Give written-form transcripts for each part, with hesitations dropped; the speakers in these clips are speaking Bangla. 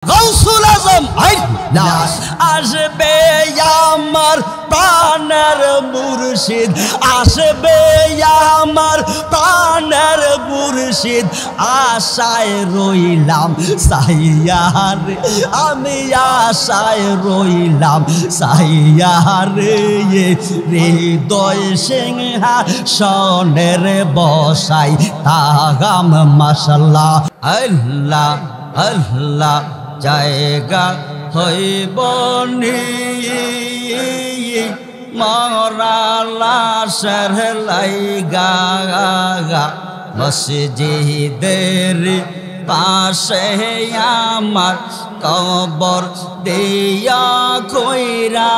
গৌসুল আজম আসবে আমার প্রাণের মুর্শিদ, আসবে আমার প্রাণের মুর্শিদ, আশায় রইলাম সাইয়ারে, আমি আশায় রইলাম সাইয়ারে, হৃদয় সিংহাসনের বসাই তাগাম মাশাল্লাহ। আল্লাহ আল্লাহ জায়গা হইব নি মরা লাশের লাইগা, মসজিদের পাশে আমার কবর দিয়া কইরা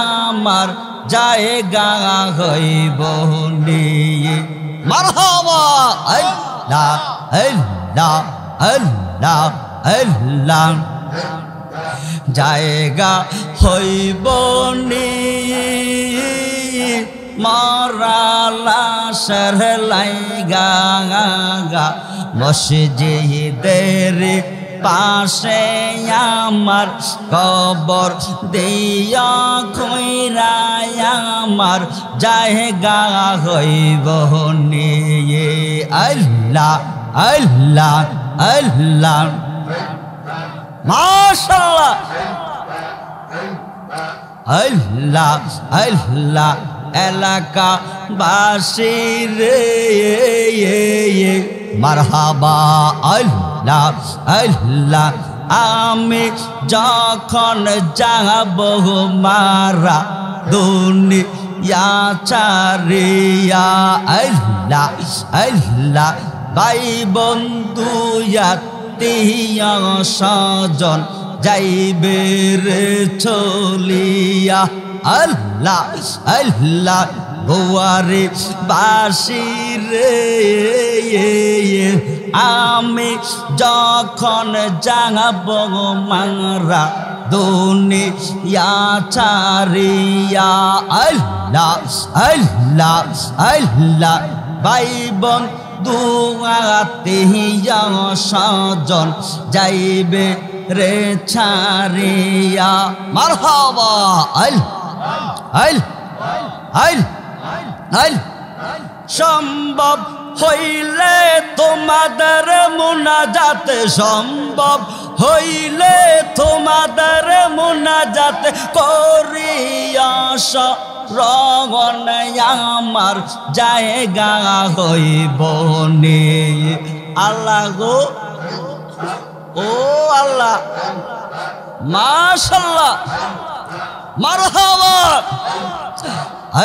আমার জায়গা হইব নি। মারহাবা আল্লাহ আল্লাহ আল্লাহ আল্লাহ জায়গা হইব নি মরা লাশের লাইগা, মসজিদের পাশে আমার কবর দিয়া কইরা আমার জায়গা হইব নি। আল্লাহ আল্লাহ আল্লাহ মাশাআল্লাহ আল্লাহ আল্লাহ এলাকা বাসির মারহাবা আল্লাহ আল্লাহ। আমি যখন যাব মারা দুনিয়া ছাড়িয়া, আল্লাহ আল্লাহ ভাই বন্ধু আত্মীয় স্বজন যাইবে রে চলিয়া, আল্লাহ আল্লাহ গোয়ারে বাসির আমি যখন যাব মারা দুনিয়া ছাড়িয়া, আল্লাহ আল্লাহ আল্লাহ ভাই বন্ধু আত্মীয় স্বজন যাইবে রে ছাড়িয়া। মারহাবা সম্ভব হইলে তোমাদের মুনাজাত, সম্ভব হইলে তোমাদের মুনাজাত করিয়া রগন আমার জায়গা হইব নি। আল্লাহ গো ও আল্লাহ মাশাআল্লাহ মারহাবা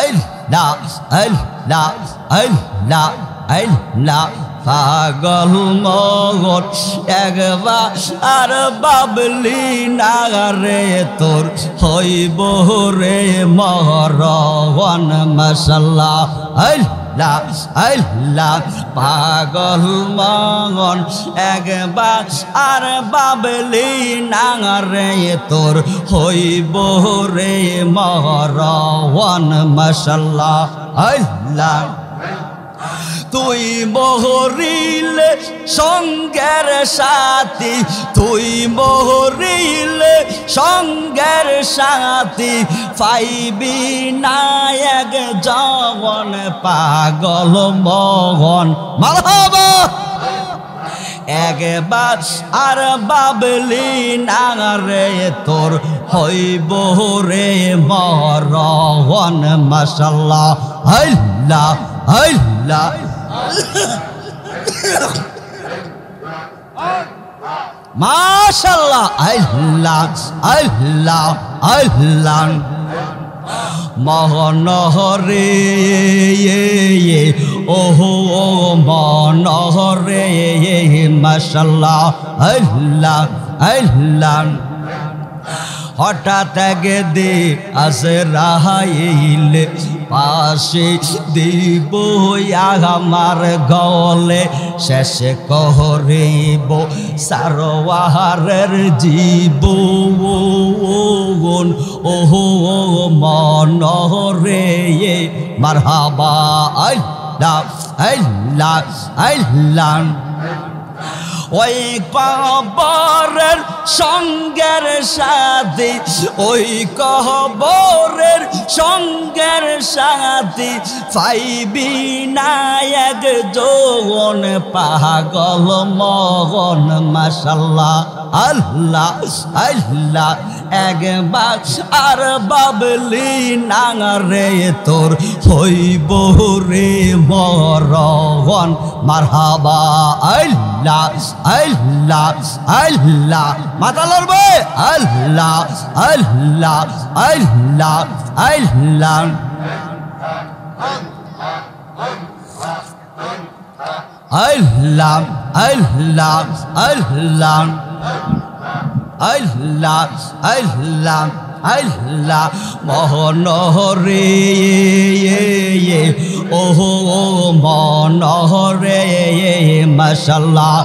আল্লাহ আল্লাহ আল্লাহ আল্লাহ। পাগল মগন একবার আর বাবলি না রে তোর হইব রে মরণ মাশাআল্লাহ আল্লাহ আল্লাহ। পাগল মগন একবার আর বাবলি না রে তোর হইব রে মরণ মাশাআল্লাহ আল্লাহ। তুই মহরিলে সঙ্গের সাথী, তুই মহরিলে সঙ্গের সাথী, পাইবি নায়ক জগন পাগল মগন মারহাবা। একবার আর বাবলি না রে তোর হইব রে মরণ মাশাআল্লাহ আল্লাহ আল্লাহ মাশাআল্লাহ আল্লাহ আল্লাহ আল্লাহ। মহনহরে ওহো মনহরে মাশাআল্লাহ আল্লাহ আল্লাহ। হঠাৎ গেদে আজরাইল পাশে দিব আমার গলে, শেষ করিব সারোয়ারের জীবন ওহো মনরে মারহাবা আল্লাহ আল্লাহ আল্লাহ। ওই কবরের সঙ্গের সাথী, ওই কবরের সঙ্গের সাথী পাইবি না একজন পাগল মগন। মাশাআল্লাহ আল্লাহ আল্লাহ একবার আর বাবলি না রে তোর হইব রে মরণ। মারহাবা আল্লাহ আল্লাহ আল্লাহ মাথা লড়বে আল্লাহ আল্লাহ আল্লাহ আল্লাহ আল্লাহ আল্লাহ আল্লাহ আল্লাহ আল্লাহ আল্লাহ মহনরে ওহো মনরে মাশাআল্লাহ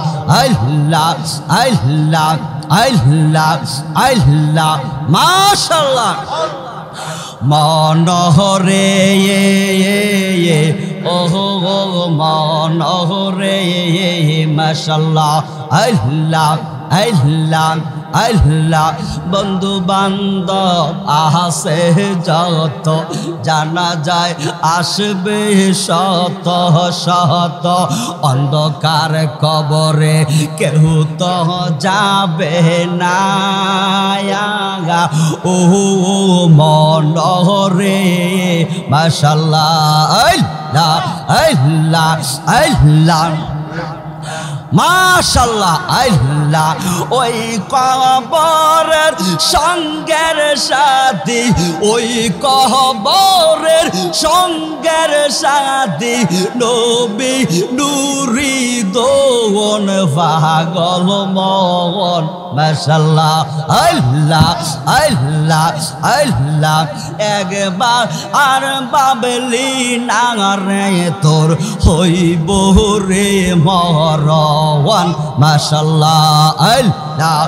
আল্লাহ আল্লাহ আল্লাহ আল্লাহ মাশাআল্লাহ মনরে ওহো মনরে মাশাআল্লাহ আল্লাহ আল্লাহ আল্লাহ বন্ধু বান্ধব আসে যত জানা যায় আসবে শত শত অন্ধকার কবরে কেউ তো যাবে না ও মনরে মাশাআল্লাহ আল্লাহ আল্লাহ আল্লাহ মাশাআল্লাহ আল্লাহ ওই কবরের সঙ্গের সাথী, ওই কবরের সঙ্গের সাথী নবী নূরি দোন পাগল মগন। মাশাআল্লাহ আল্লাহ আল্লাহ আল্লাহ একবার আর বাবলি না রে তোর হইব রে মরণ। মাশাআল্লাহ আল্লাহ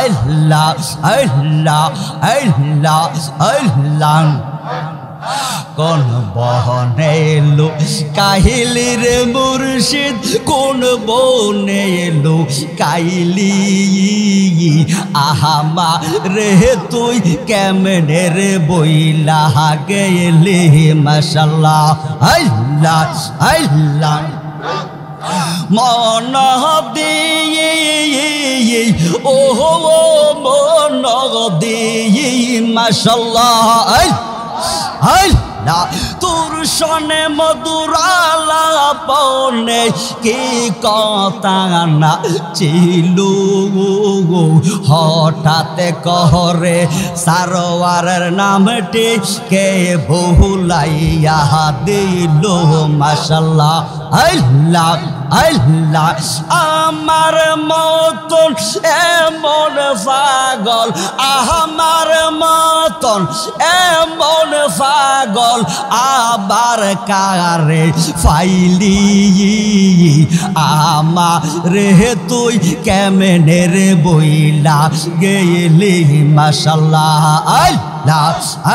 আল্লাহ আল্লাহ আল্লাহ আল্লাহ কোন বহনে এলো কাহিলির মুর্শিদ, কোন বনে এলো কাইলি আহামা রে তুই কেমনে রে বইলা গেলি। মাশাআল্লাহ আল্লাহ আল্লাহ মন দিয়ে ওহো মন দিয়ে মাশাআল্লাহ আল্লাহ তোর সনে মধুরালা পনে কি কথা না ছিল হঠাৎ কহরে সারোয়ারের নামটি কে ভুলাইয়া দিল। মাশাআল্লাহ আল্লাহ আল্লাহ আমার মতন এমন পাগল, আমার মতন এমন পাগল আবার কারে ফাইলি আমারে তুই কেমনে রে বইলা গেলি। মাশাআল্লাহ আল্লাহ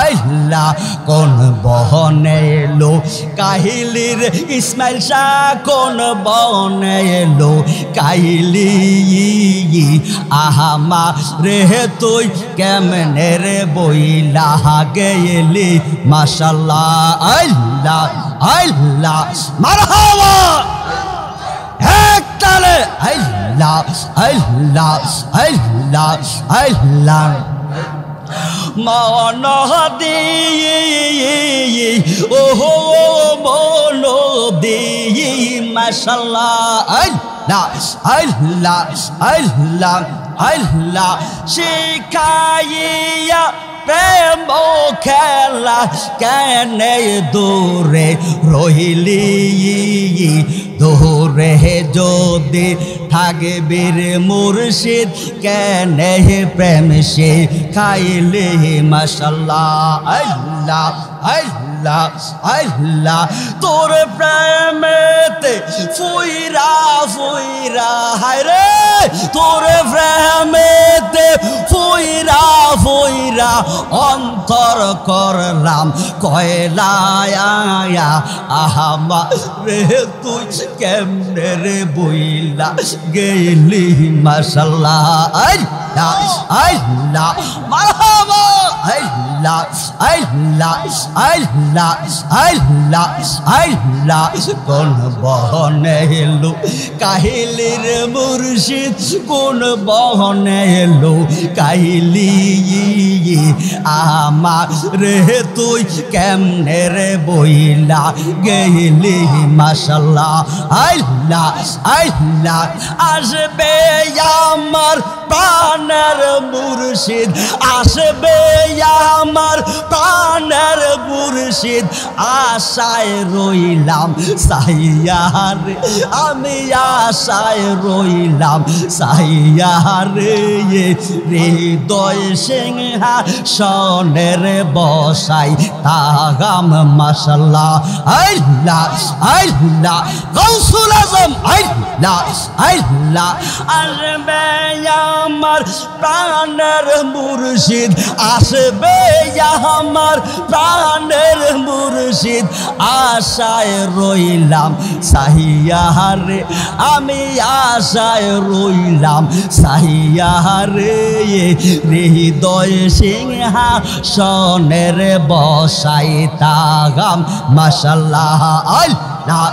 আল্লাহ কোন বহনে এলো কাহিলির ইসমাইল শাহ, কোন বহনে এলো কাহিলি আহামা রে তুই কেমনে রে বইলা গেলি। মাশাআল্লাহ আল্লাহ আল্লাহ মারহাবা একতালে আল্লাহ আল্লাহ আল্লাহ আল্লাহ মন দিয়ে ওহো মন দিয়ে মাশাআল্লাহ আল্লাহ আল্লাহ আল্লাহ আল্লাহ শিখাইয়া প্রেম খেলা কেনে দূরে রহিলি দূরে যদি থাকবির মুর্শিদ কেনে প্রেম সে খাইলে। মাশাআল্লাহ আল্লাহ আল্লাহ আল্লাহ তোর প্রেমেতে ফুইরা ফুইরা হায় রে তোর প্রেমেতে ফুইরা ফুইরা কইরা অন্তর করলাম কয়লায়া আহামা রে তুই কেমনে রে বইলা গেলি মাশাআল্লাহ আল্লাহ আল্লাহ মারহাবা আল্লাহ আল্লাহ আল্লাহ আল্লাহ আল্লাহ কোন বহনে এলো কাহিলির মুর্শিদ কোন বহনে এলো কাহিলি আমার রে তুই কেমনে রে বইলা গেলি মাশাআল্লাহ আল্লাহ আল্লাহ আসবে আমার প্রাণের মুর্শিদ আসবে আমার প্রাণের মুর্শিদ আশায় রইলাম সাইয়ারে আমি আশায় রইলাম সাইয়ারে হৃদয় সিংহাসনের বসাই তাগাম মাশাআল্লাহ আল্লাহ আল্লাহ গৌসুল আজম আল্লাহ আল্লাহ আসবে আমার প্রাণের মুর্শিদ আসবে আমার প্রাণের মুর্শিদ আশায় রইলাম সাহিয়ারে আমি আশায় রইলাম সাহিয়ারে হৃদয় সিংহাসনের বসাই তাগাম মাশাআল্লাহ আল্লাহ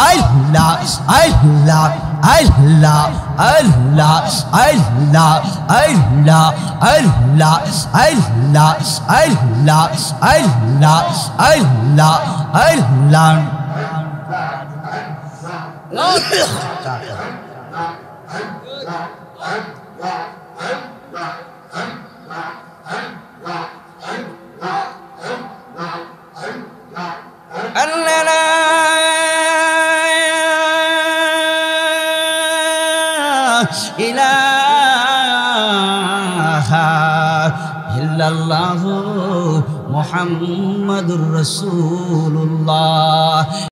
আল্লাহ আল্লাহ আল্লাহ আল্লাহ আল্লাহ আল্লাহ আল্লাহ আল্লাহ আল্লাহ আল্লাহ আল্লাহ আল্লাহ ইলাহা ইল্লাল্লাহু মুহাম্মাদুর রাসূলুল্লাহ।